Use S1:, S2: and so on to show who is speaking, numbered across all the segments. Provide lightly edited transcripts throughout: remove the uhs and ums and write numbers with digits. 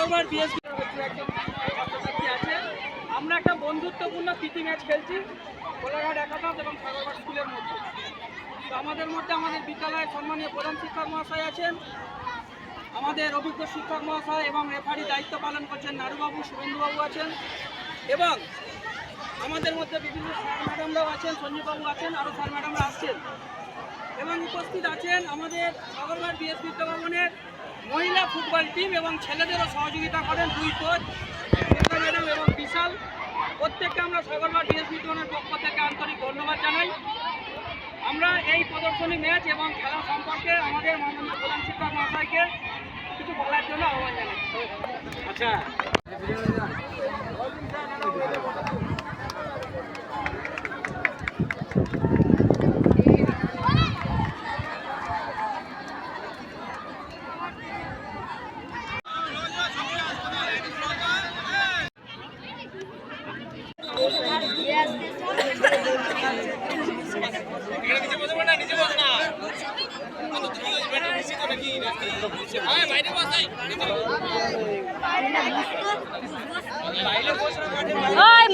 S1: সাগরবার BSP আছে। আমরা একটা বন্ধুত্বপূর্ণ প্রীতি ম্যাচ খেলছি কোলাঘাট একাদশ এবং সাগরবার স্কুলের মধ্যে। তো আমাদের মধ্যে আমাদের বিদ্যালয়ের সম্মানীয় প্রধান শিক্ষক মহাশয় আছেন, আমাদের অভিজ্ঞ শিক্ষক মহাশয় এবং রেফারি দায়িত্ব পালন করছেন নারুবাবু, শুভেন্দুবাবু আছেন, এবং আমাদের মধ্যে বিভিন্ন স্যার ম্যাডামরাও আছেন, সঞ্জীববাবু আছেন, আরও স্যার ম্যাডামরা আসছেন। এবং উপস্থিত আছেন আমাদের সাগরবার বিএসপি ভবনের মহিলা ফুটবল টিম এবং ছেলেদেরও সহযোগিতা করেন দুই কোচ ম্যাডাম এবং বিশাল। প্রত্যেককে আমরা সাগরবার বিএসপি ভবনের পক্ষ থেকে আন্তরিক ধন্যবাদ জানাই। আমরা এই প্রদর্শনী ম্যাচ এবং খেলা সম্পর্কে আমাদের মাননীয় প্রধান শিক্ষক মহাশয়কে কিছু বলার জন্য আহ্বান জানাই। আচ্ছা,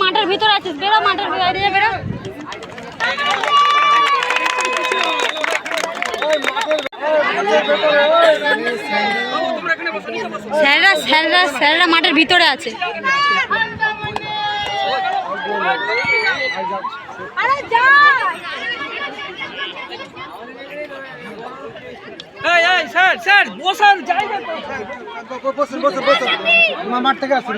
S2: মাঠের ভিতর আছিস, বেরো, মাঠের বাইরে বেরো। স্যাররা মাঠের ভিতরে আছে।
S1: স্যার বসার জায়গা
S3: মাঠ থেকে আসুন।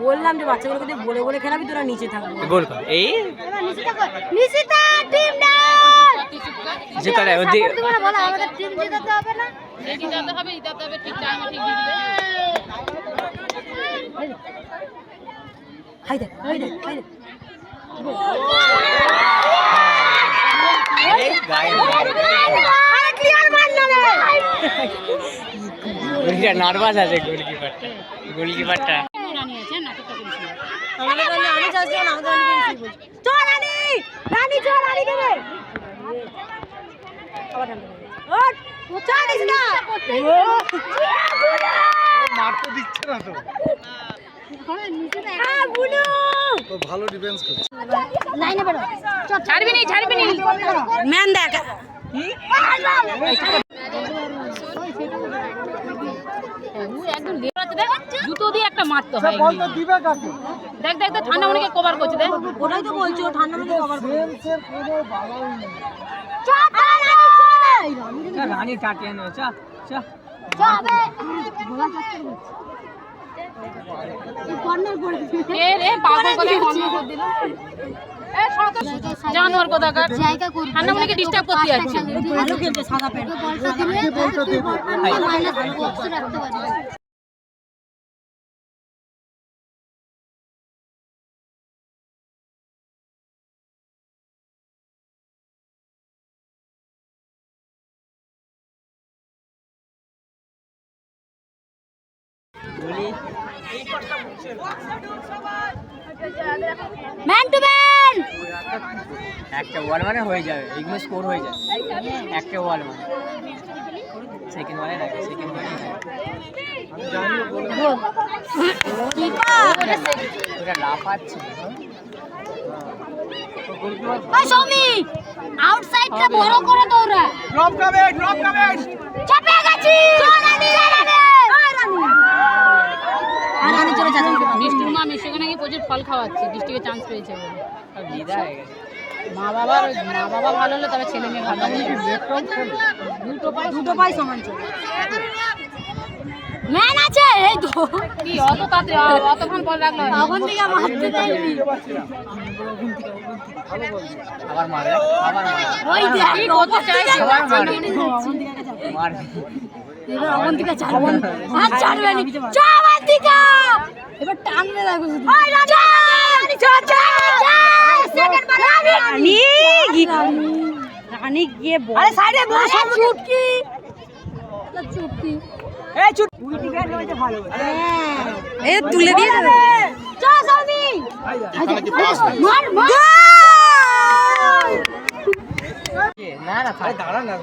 S2: বললাম যে বাচ্চাগুলোকে বলে বলে খেলাবি, তোরা নিচে থাকবি।
S1: গোল কর এই
S2: আমাদের টিম জেতাতে হবে না, জেতাতে হবে, ঠিক টাইমে ঠিক দিয়ে দিবে। হাই দেখ, হাই দেখ, হাই দেখ।
S1: নার্ভাস আছে গোলকিপারটা।
S3: মারতে দিচ্ছে না তো ভালো ডিফেন্স করছে।
S2: ছাড়বি নি ম্যান দেখ। জুতো দিয়ে একটা মারতে হয়। দেখ দেখ ঠান্ডা মনে কভার করছে। দেখ ওটাই তো বলছো, ঠান্ডা মনে কভার করছে।
S1: রানী কাটিয়ে নে, চা চা
S2: জানোয়ার কোথাকার ঠান্ডা মনে ডিস্টার্ব করতে যাচ্ছে। ভালো খেলছে সাদা প্যান্ট। ম্যান টু ম্যান,
S1: একটা বল মানে হয়ে যাবে, এগুলো স্কোর হয়ে যায়। একটা বল মানে সেকেন্ড বলে লাগে, সেকেন্ড বলে ওটা লাফাচ্ছে।
S2: ওই সৌমি আউটসাইডটা বড় করে দৌড়া।
S1: ড্রপ কামিং
S2: চাপে গেছি। মিষ্টির মা সেখানে গিয়ে প্রচুর ফল খাওয়াচ্ছে, বৃষ্টিকে চান্স পেয়েছে বলে। মা বাবা ভালো হলে তবে ছেলে মেয়ে ভালো হবে। দুটো পাই সমান চলে। ম্যান আছে এই তো, কি অত তাড়াতাড়ি অতক্ষণ পর রাখলো, তখন থেকে মারতে দেয়নি।
S1: আবার মারে
S2: ওই দেখ কত চাই
S1: মার।
S2: এবার অবন্তিকা ছাড়বে না, আর ছাড়বে না, চল অবন্তিকা, এবার টানবে দেখো শুধু। ওই রাজা সেকেন্ড বল রানী গিয়ে বল। আরে সাইডে বস, চুটকি এই চুট উইটি ব্যাট হইতে ভালো। হ্যাঁ এ তুলে দিয়ে চল সৌমি।
S4: এখানে কি পাস নেই?
S5: না না থাক
S1: দাঁড়া না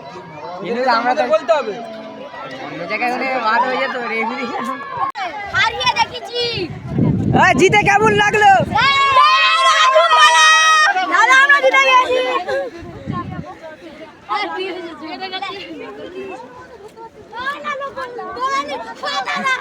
S5: কিন্তু আমরা তো
S1: বলতে হবে
S5: অন্য জায়গায় হলে মার হয়ে যেত রেফারি
S6: হারিয়ে দেখেছি
S5: জিতে কেমন লাগলো
S6: দাদা আমরা জিতে গেছি দাদা